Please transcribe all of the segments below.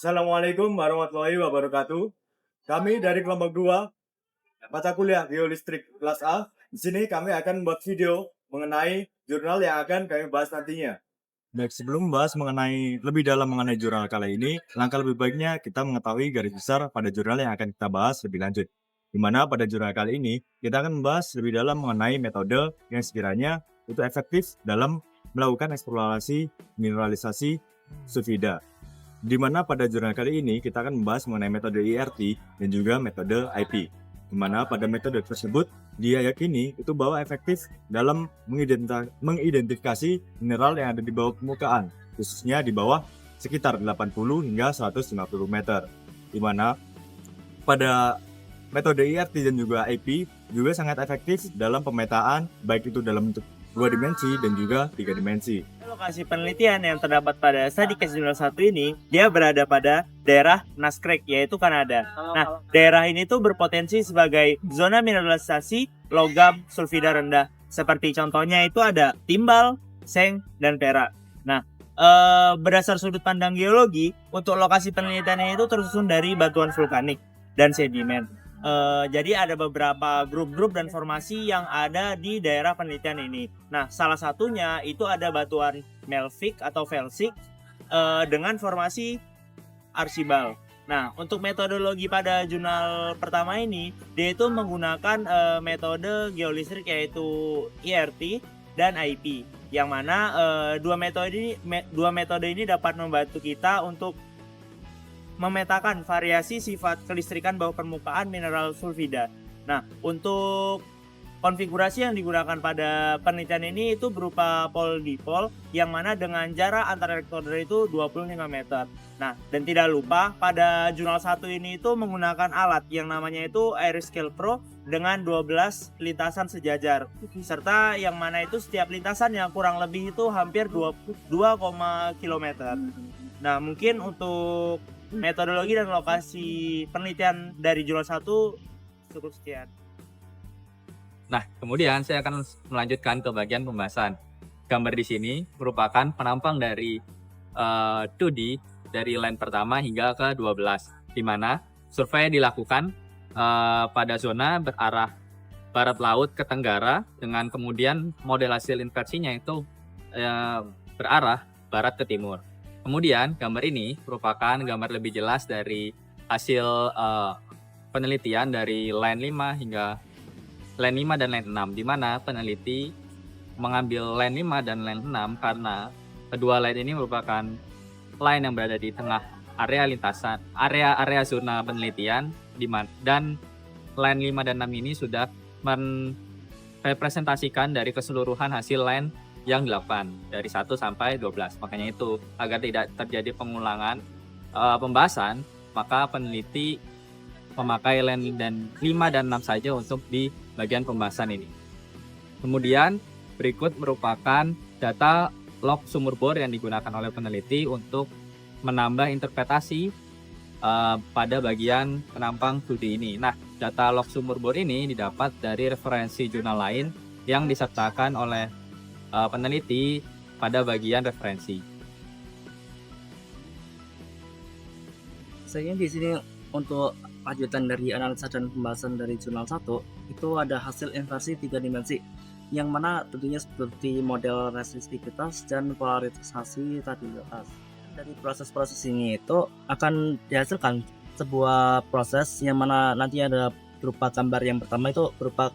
Assalamualaikum warahmatullahi wabarakatuh. Kami dari kelompok 2 mata kuliah Geolistrik kelas A. Di sini kami akan membuat video mengenai jurnal yang akan kami bahas nantinya. Baik, sebelum membahas lebih dalam mengenai jurnal kali ini, langkah lebih baiknya kita mengetahui garis besar pada jurnal yang akan kita bahas lebih lanjut. Di mana pada jurnal kali ini, kita akan membahas lebih dalam mengenai metode yang sekiranya itu efektif dalam melakukan eksplorasi mineralisasi sulfida. Di mana pada jurnal kali ini kita akan membahas mengenai metode IRT dan juga metode IP. Di mana pada metode tersebut dia yakini itu bahwa efektif dalam mengidentifikasi mineral yang ada di bawah permukaan, khususnya di bawah sekitar 80 hingga 150 meter. Di mana pada metode IRT dan juga IP juga sangat efektif dalam pemetaan, baik itu dalam bentuk 2 dimensi dan juga 3 dimensi. Lokasi penelitian yang terdapat pada studi case jurnal 1 ini, dia berada pada daerah Naskrek, yaitu Kanada. Nah, daerah ini tuh berpotensi sebagai zona mineralisasi logam sulfida rendah. Seperti contohnya itu ada timbal, seng, dan perak. Nah, berdasar sudut pandang geologi, untuk lokasi penelitiannya itu tersusun dari batuan vulkanik dan sedimen. Jadi ada beberapa grup-grup dan formasi yang ada di daerah penelitian ini. Nah, salah satunya itu ada batuan melfik atau felsik dengan formasi arsibal. Nah, untuk metodologi pada jurnal pertama ini, dia itu menggunakan metode geolistrik yaitu IRT dan IP, yang mana dua metode ini dapat membantu kita untuk memetakan variasi sifat kelistrikan bawah permukaan mineral sulfida. Nah, untuk konfigurasi yang digunakan pada penelitian ini itu berupa pole dipole, yang mana dengan jarak antar elektroda itu 25 meter. Nah, dan tidak lupa pada jurnal 1 ini itu menggunakan alat yang namanya itu Airscale Pro dengan 12 lintasan sejajar, serta yang mana itu setiap lintasan yang kurang lebih itu hampir 2 km. Nah, mungkin untuk metodologi dan lokasi penelitian dari jurnal 1 cukup sekian. Nah, kemudian saya akan melanjutkan ke bagian pembahasan. Gambar di sini merupakan penampang dari 2D dari line pertama hingga ke 12, di mana survei dilakukan pada zona berarah barat laut ke tenggara, dengan kemudian model hasil inversinya itu berarah barat ke timur. Kemudian gambar ini merupakan gambar lebih jelas dari hasil penelitian dari line 5 hingga line 5 dan line 6, di mana peneliti mengambil line 5 dan line 6 karena kedua line ini merupakan line yang berada di tengah area lintasan, area zona penelitian, dan line 5 dan 6 ini sudah merepresentasikan dari keseluruhan hasil line yang dilakukan dari 1 sampai 12. Makanya itu, agar tidak terjadi pengulangan pembahasan, maka peneliti memakai line dan 5 dan 6 saja untuk di bagian pembahasan ini. Kemudian berikut merupakan data log sumur bor yang digunakan oleh peneliti untuk menambah interpretasi pada bagian penampang studi ini. Nah, data log sumur bor ini didapat dari referensi jurnal lain yang disertakan oleh peneliti pada bagian referensi. Saya di sini untuk lanjutan dari analisa dan pembahasan dari jurnal 1 itu ada hasil inversi 3 dimensi, yang mana tentunya seperti model resistivitas dan polarisasi stabilitas. Dari proses-proses ini itu akan dihasilkan sebuah proses yang mana nanti ada berupa gambar. Yang pertama itu berupa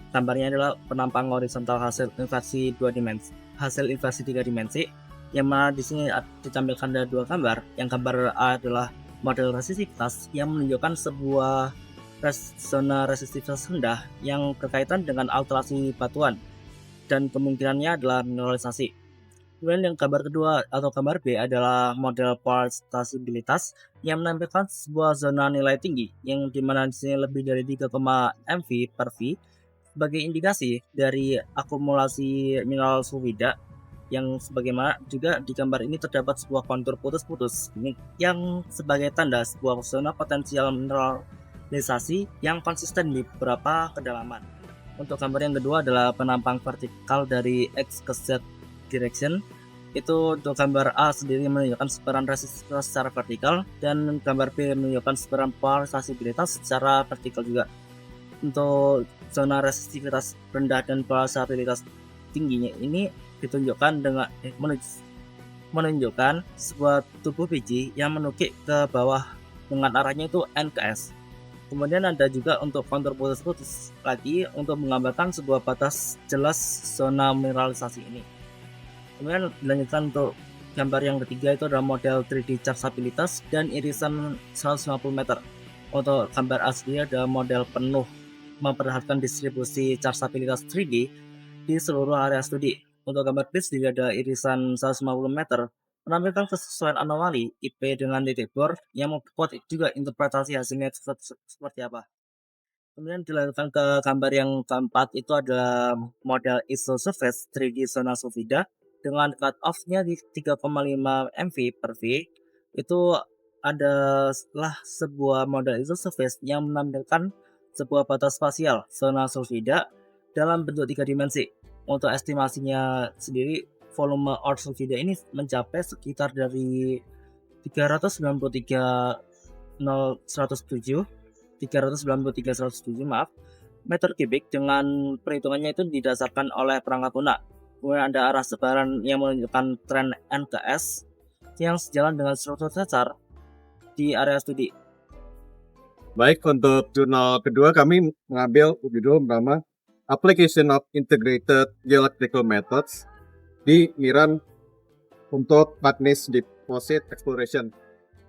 gambarnya adalah penampang horizontal hasil inversi 2 dimensi, hasil inversi 3 dimensi, yang mana di sini ditampilkan ada 2 gambar. Yang gambar A adalah model resistivitas yang menunjukkan sebuah zona resistivitas rendah yang berkaitan dengan alterasi batuan dan kemungkinannya adalah mineralisasi. Kemudian yang gambar kedua atau gambar B adalah model stabilitas yang menampilkan sebuah zona nilai tinggi yang dimana di sini lebih dari 3, mV per V sebagai indikasi dari akumulasi mineral sulfida, yang sebagaimana juga di gambar ini terdapat sebuah kontur putus-putus yang sebagai tanda sebuah zona potensial mineralisasi yang konsisten di beberapa kedalaman. Untuk gambar yang kedua adalah penampang vertikal dari X ke Z direction Itu untuk gambar A sendiri menunjukkan sebaran resistivitas secara vertikal, dan gambar B menunjukkan sebaran polarisasibilitas secara vertikal juga. Untuk zona resistivitas rendah dan polarisasibilitas tingginya ini ditunjukkan dengan menunjukkan sebuah tubuh biji yang menukik ke bawah dengan arahnya itu N ke S. Kemudian ada juga untuk kontur putus-putus lagi untuk menggambarkan sebuah batas jelas zona mineralisasi ini. Kemudian dilanjutkan untuk gambar yang ketiga itu adalah model 3D chargeabilitas dan irisan 150 meter. Untuk gambar asli ada model penuh memperlihatkan distribusi chargeabilitas 3D di seluruh area studi. Untuk gambar B sendiri ada irisan 150 meter menampilkan kesesuaian anomali IP dengan titik bor yang membuat juga interpretasi hasilnya seperti apa. Kemudian dilanjutkan ke gambar yang keempat itu adalah model isosurface 3D zona sulfida dengan cut off-nya di 3,5 mV per V. Itu adalah sebuah model isosurface yang menampilkan sebuah batas spasial zona sulfida dalam bentuk 3 dimensi. Untuk estimasinya sendiri, volume Earth sulfida ini mencapai sekitar dari 393.107 maaf meter kubik dengan perhitungannya itu didasarkan oleh perangkat lunak. Kemudian ada arah sebaran yang menunjukkan tren N ke S yang sejalan dengan struktur sesar di area studi. Baik, untuk jurnal kedua kami mengambil judul bernama Application of Integrated Geological Methods di Miran untuk Magnesium Deposit Exploration.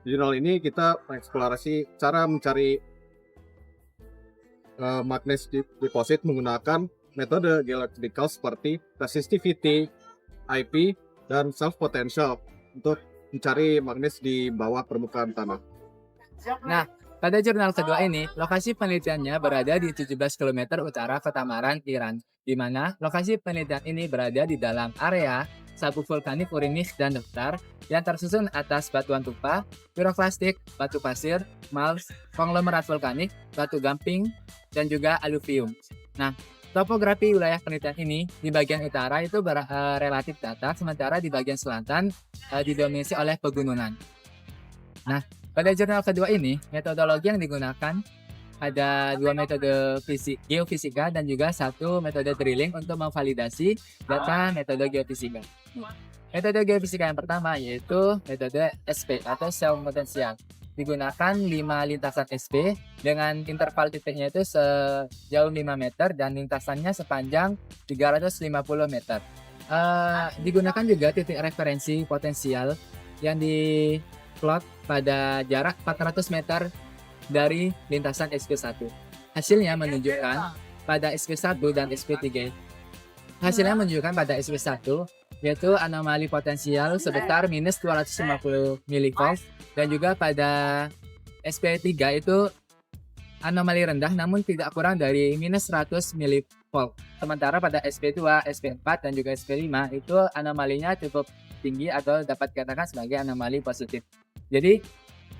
Di jurnal ini kita mengeksplorasi cara mencari magnesium deposit menggunakan metode geological seperti resistivity, IP, dan self potential untuk mencari magnes di bawah permukaan tanah. Nah, pada jurnal kedua ini, lokasi penelitiannya berada di 17 km utara kota Maran, Iran, di mana lokasi penelitian ini berada di dalam area sabuk vulkanik Urinis dan Daftar yang tersusun atas batuan tufa, piroklastik, batu pasir, malm, konglomerat vulkanik, batu gamping, dan juga aluvium. Nah, topografi wilayah penelitian ini di bagian utara itu relatif datar, sementara di bagian selatan didominasi oleh pegunungan. Nah, pada jurnal kedua ini, metodologi yang digunakan ada 2 metode geofisika dan juga 1 metode drilling untuk memvalidasi data metode geofisika. Metode geofisika yang pertama yaitu metode SP atau self potensial. Digunakan 5 lintasan SP dengan interval titiknya itu sejauh 5 meter dan lintasannya sepanjang 350 meter. Digunakan juga titik referensi potensial yang diplot pada jarak 400 meter dari lintasan SP1. Hasilnya menunjukkan pada SP1 dan SP3. Hasilnya menunjukkan pada SP1 yaitu anomali potensial sebesar minus 250 mV dan juga pada SP3 itu anomali rendah namun tidak kurang dari minus 100 mV. Sementara pada SP2, SP4 dan juga SP5 itu anomalinya cukup tinggi atau dapat dikatakan sebagai anomali positif. Jadi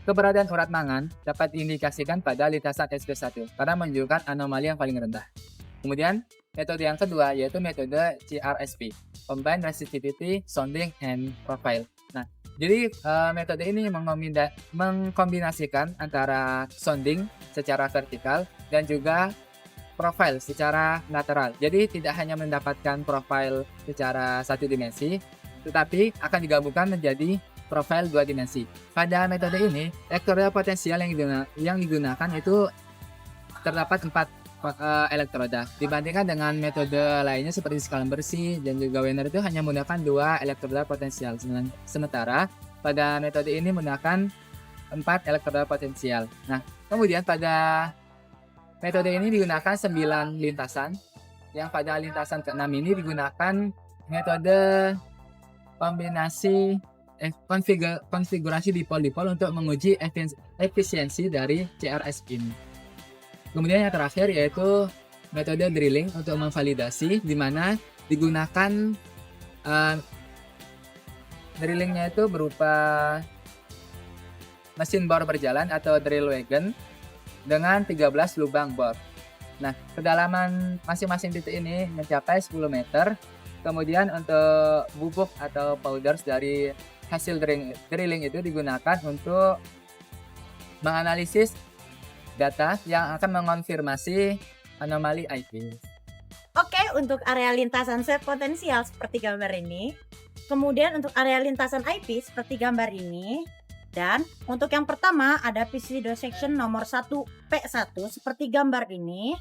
keberadaan urat mangan dapat diindikasikan pada lintasan SP1 karena menunjukkan anomali yang paling rendah. Kemudian metode yang kedua yaitu metode CRSP, Combined Resistivity, Sounding, and Profile. Nah, jadi metode ini mengkombinasikan antara sounding secara vertikal dan juga profile secara lateral. Jadi tidak hanya mendapatkan profile secara 1 dimensi, tetapi akan digabungkan menjadi profile 2 dimensi. Pada metode ini, elektroda potensial yang digunakan itu terdapat 4 elektroda. Dibandingkan dengan metode lainnya seperti skalan bersih dan juga Wiener itu hanya menggunakan 2 elektroda potensial. Sementara pada metode ini menggunakan 4 elektroda potensial. Nah, kemudian pada metode ini digunakan 9 lintasan. Yang pada lintasan ke-6 ini digunakan metode kombinasi konfigurasi dipol-dipol untuk menguji efisiensi dari CRSP ini. Kemudian yang terakhir yaitu metode drilling untuk memvalidasi, di mana digunakan drillingnya itu berupa mesin bor berjalan atau drill wagon dengan 13 lubang bor. Nah, kedalaman masing-masing titik ini mencapai 10 meter, Kemudian untuk bubuk atau powders dari hasil drilling itu digunakan untuk menganalisis data yang akan mengonfirmasi anomali IP. Oke, untuk area lintasan set potensial seperti gambar ini. Kemudian untuk area lintasan IP seperti gambar ini. Dan untuk yang pertama ada pseudo section nomor 1P1 seperti gambar ini.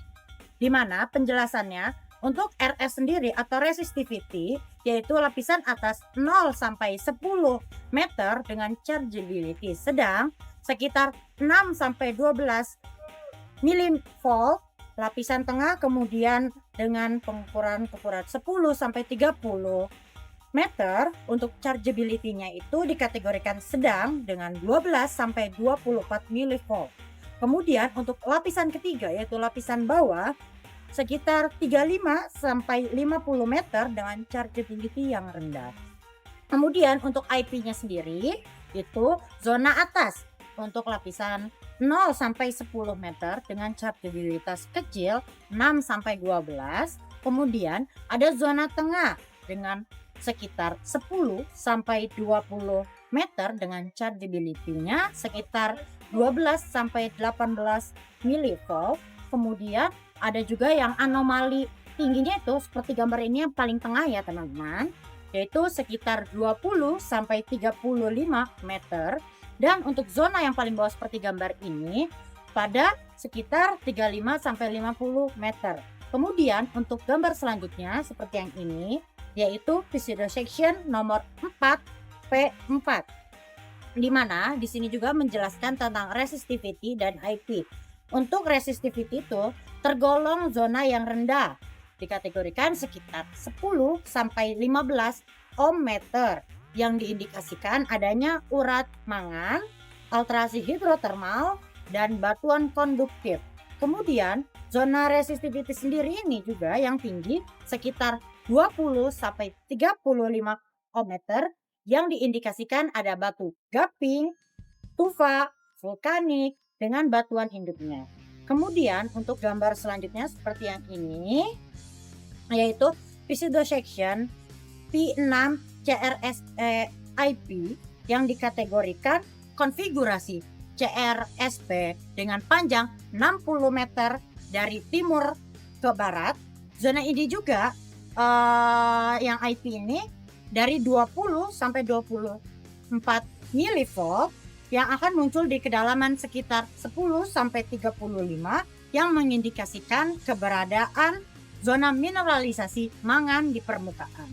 Di mana penjelasannya untuk RS sendiri atau resistivity yaitu lapisan atas 0 sampai 10 meter dengan chargeability. Sedang sekitar 6 sampai 12 millivolt lapisan tengah, kemudian dengan pengukuran 10 sampai 30 meter untuk chargeability-nya itu dikategorikan sedang dengan 12 sampai 24 millivolt. Kemudian untuk lapisan ketiga yaitu lapisan bawah sekitar 35 sampai 50 meter dengan chargeability yang rendah. Kemudian untuk IP-nya sendiri itu zona atas untuk lapisan 0 sampai 10 meter dengan chargeabilitas kecil 6 sampai 12. Kemudian ada zona tengah dengan sekitar 10 sampai 20 meter dengan chargeability-nya sekitar 12 sampai 18 millivolt. Kemudian ada juga yang anomali tingginya itu seperti gambar ini yang paling tengah ya teman-teman, yaitu sekitar 20 sampai 35 meter. Dan untuk zona yang paling bawah seperti gambar ini pada sekitar 35 sampai 50 meter. Kemudian untuk gambar selanjutnya seperti yang ini yaitu pseudo section nomor 4P4. Di mana di sini juga menjelaskan tentang resistivity dan IP. Untuk resistivity itu tergolong zona yang rendah, dikategorikan sekitar 10 sampai 15 ohm meter yang diindikasikan adanya urat mangan, alterasi hidrotermal, dan batuan konduktif. Kemudian zona resistivity sendiri ini juga yang tinggi sekitar 20 sampai 35 ohm meter yang diindikasikan ada batu gamping, tufa, vulkanik dengan batuan induknya. Kemudian untuk gambar selanjutnya seperti yang ini yaitu pseudo section P6 CRSP IP yang dikategorikan konfigurasi CRSP dengan panjang 60 meter dari timur ke barat. Zona ini juga yang IP ini dari 20 sampai 24 millivolt yang akan muncul di kedalaman sekitar 10 sampai 35 yang mengindikasikan keberadaan zona mineralisasi mangan di permukaan.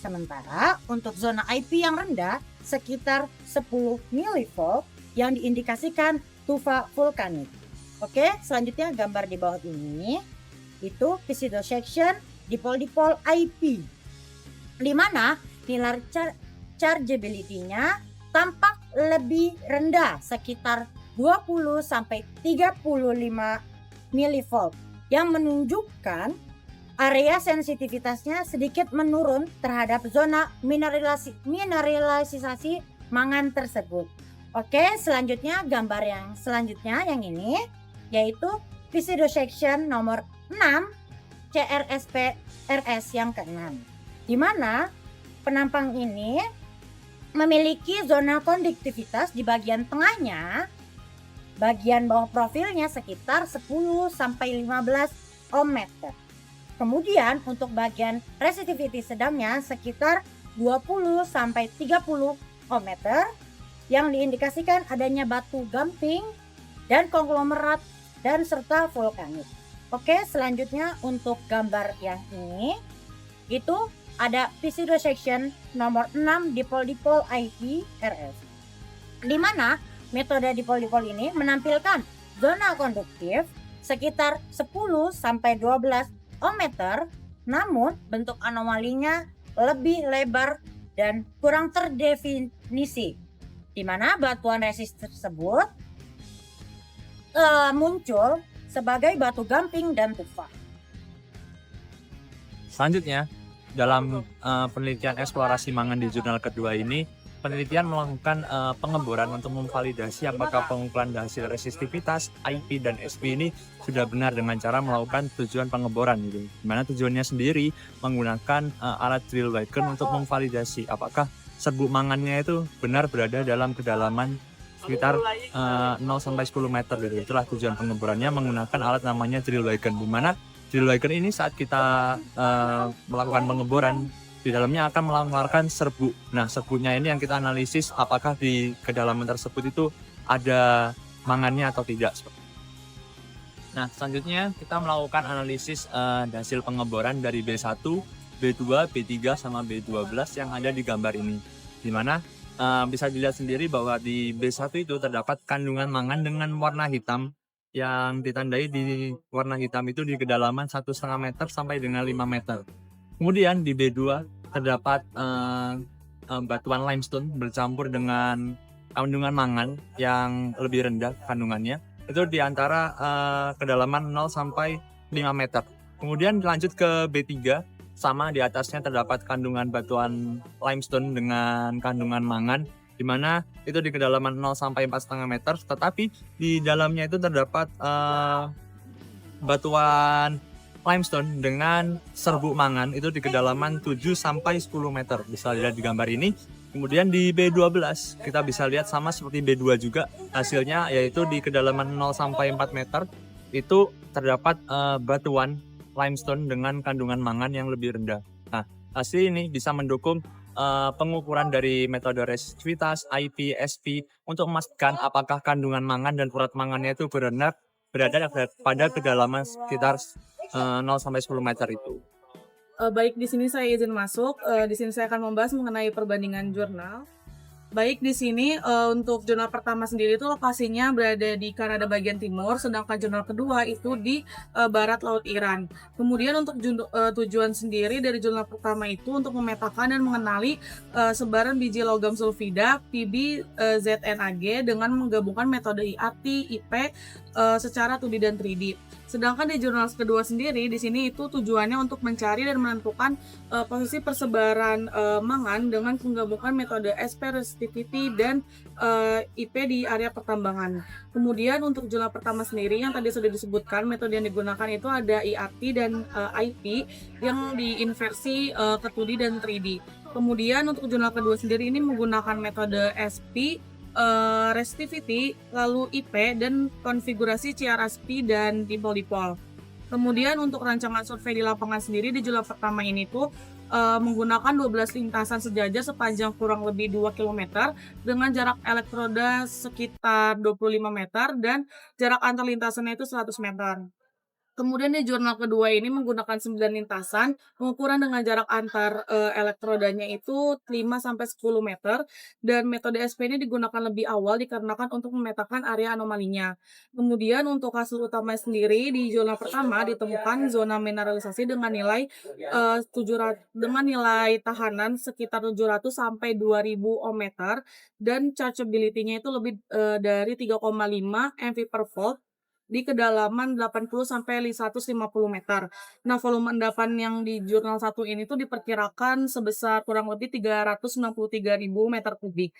Sementara untuk zona IP yang rendah sekitar 10 millivolt yang diindikasikan tufa vulkanik. Oke, selanjutnya gambar di bawah ini itu pseudo section dipol-dipol IP. Di mana nilai chargeability-nya tampak lebih rendah sekitar 20 sampai 35 millivolt yang menunjukkan area sensitivitasnya sedikit menurun terhadap zona mineralisasi mangan tersebut. Oke, selanjutnya gambar yang selanjutnya yang ini yaitu pseudo section nomor 6 CRSP RS yang ke-6. Di mana penampang ini memiliki zona konduktivitas di bagian tengahnya, bagian bawah profilnya sekitar 10 sampai 15 ohm meter. Kemudian untuk bagian resistivity sedangnya sekitar 20 sampai 30 ohm meter yang diindikasikan adanya batu gamping dan konglomerat dan serta vulkanik. Oke, selanjutnya untuk gambar yang ini itu ada pseudo section nomor 6 dipol-dipol IP RS. Di mana metode dipol-dipol ini menampilkan zona konduktif sekitar 10 sampai 12 ohm meter, namun bentuk anomalinya lebih lebar dan kurang terdefinisi, di mana batuan resist tersebut muncul sebagai batu gamping dan tufa. Selanjutnya, dalam penelitian eksplorasi mangan di jurnal kedua ini, penelitian melakukan pengeboran untuk memvalidasi apakah pengukuran hasil resistivitas IP dan SP ini sudah benar dengan cara melakukan tujuan pengeboran gitu. Dimana tujuannya sendiri menggunakan alat drill wagon untuk memvalidasi apakah serbuk mangannya itu benar berada dalam kedalaman sekitar 0 sampai 10 meter gitu. Itulah tujuan pengeborannya menggunakan alat namanya drill wagon. Dimana drill wagon ini saat kita melakukan pengeboran di dalamnya akan mengeluarkan serbuk. Nah, serbuknya ini yang kita analisis apakah di kedalaman tersebut itu ada mangannya atau tidak. Nah, selanjutnya kita melakukan analisis hasil pengeboran dari B1, B2, B3 sama B12 yang ada di gambar ini. Di mana bisa dilihat sendiri bahwa di B1 itu terdapat kandungan mangan dengan warna hitam yang ditandai di warna hitam itu di kedalaman 1,5 meter sampai dengan 5 meter. Kemudian di B2 terdapat batuan limestone bercampur dengan kandungan mangan yang lebih rendah kandungannya. Itu di antara kedalaman 0 sampai 5 meter. Kemudian lanjut ke B3, sama di atasnya terdapat kandungan batuan limestone dengan kandungan mangan, di mana itu di kedalaman 0 sampai 4,5 meter, tetapi di dalamnya itu terdapat batuan limestone dengan serbuk mangan itu di kedalaman 7 sampai 10 meter. Bisa dilihat di gambar ini. Kemudian di B12 kita bisa lihat sama seperti B2 juga hasilnya, yaitu di kedalaman 0 sampai 4 meter itu terdapat batuan limestone dengan kandungan mangan yang lebih rendah. Nah, hasil ini bisa mendukung pengukuran dari metode resistivitas, IP, SP untuk memastikan apakah kandungan mangan dan urat mangannya itu benar berada pada kedalaman sekitar 0 sampai 10 meter itu. Baik, di sini saya izin masuk. Di sini saya akan membahas mengenai perbandingan jurnal. Baik, di sini untuk jurnal pertama sendiri itu lokasinya berada di Kanada bagian timur, sedangkan jurnal kedua itu di barat laut Iran. Kemudian untuk tujuan sendiri dari jurnal pertama itu untuk memetakan dan mengenali sebaran biji logam sulfida PB ZNAG dengan menggabungkan metode IAT, IP secara 2D dan 3D. Sedangkan di jurnal kedua sendiri, di sini itu tujuannya untuk mencari dan menentukan posisi persebaran mangan dengan menggabungkan metode SP resistivity dan IP di area pertambangan. Kemudian untuk jurnal pertama sendiri yang tadi sudah disebutkan, metode yang digunakan itu ada IAT dan IP yang diinversi ke 2D dan 3D. Kemudian untuk jurnal kedua sendiri ini menggunakan metode SP, resistivity, lalu IP, dan konfigurasi CRSP dan dipol-dipol. Kemudian untuk rancangan survei di lapangan sendiri di jurnal pertama ini tuh menggunakan 12 lintasan sejajar sepanjang kurang lebih 2 km dengan jarak elektroda sekitar 25 meter dan jarak antar lintasannya itu 100 meter. Kemudian di jurnal kedua ini menggunakan 9 lintasan, pengukuran dengan jarak antar elektrodanya itu 5-10 meter, dan metode SP ini digunakan lebih awal dikarenakan untuk memetakan area anomalinya. Kemudian untuk hasil utama sendiri di jurnal pertama ditemukan zona mineralisasi dengan nilai 700 dengan nilai tahanan sekitar 700 sampai 2000 ohm meter dan chargeability-nya itu lebih dari 3,5 MV per volt di kedalaman 80 sampai 150 meter. Nah, volume endapan yang di jurnal 1 ini tuh diperkirakan sebesar kurang lebih 363.000 meter kubik.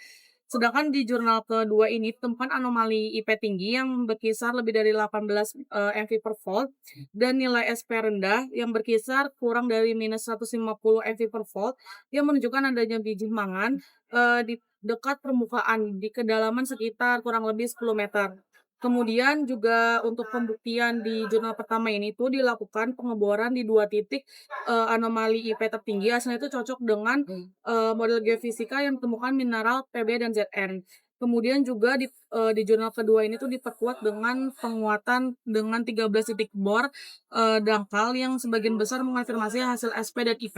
Sedangkan di jurnal kedua ini ditemukan anomali IP tinggi yang berkisar lebih dari 18 MV per volt dan nilai SP rendah yang berkisar kurang dari minus 150 MV per volt yang menunjukkan adanya biji mangan di dekat permukaan di kedalaman sekitar kurang lebih 10 meter. Kemudian juga untuk pembuktian di jurnal pertama ini tuh dilakukan pengeboran di 2 titik anomali IP tertinggi, hasilnya itu cocok dengan model geofisika yang ditemukan mineral PB dan ZN. Kemudian juga di jurnal kedua ini tuh diperkuat dengan penguatan dengan 13 titik bor dangkal yang sebagian besar mengonfirmasi hasil SP dan IP.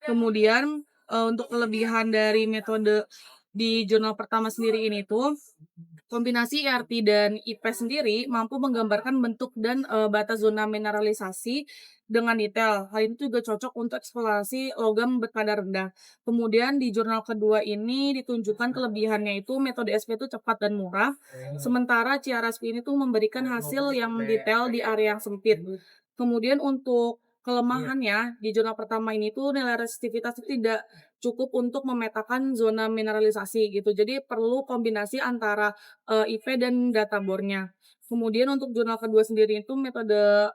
Kemudian untuk kelebihan dari metode di jurnal pertama sendiri ini tuh kombinasi IRT dan IP sendiri mampu menggambarkan bentuk dan batas zona mineralisasi dengan detail. Hal ini juga cocok untuk eksplorasi logam berkadar rendah. Kemudian di jurnal kedua ini ditunjukkan kelebihannya itu metode SP itu cepat dan murah. Sementara CRSP ini tuh memberikan hasil yang detail di area yang sempit. Kemudian untuk kelemahannya di jurnal pertama ini tuh nilai resistivitas itu tidak cukup untuk memetakan zona mineralisasi gitu. Jadi perlu kombinasi antara IP dan data bore-nya. Kemudian untuk jurnal kedua sendiri itu metode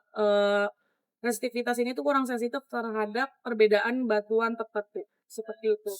resistivitas ini tuh kurang sensitif terhadap perbedaan batuan tertentu seperti itu.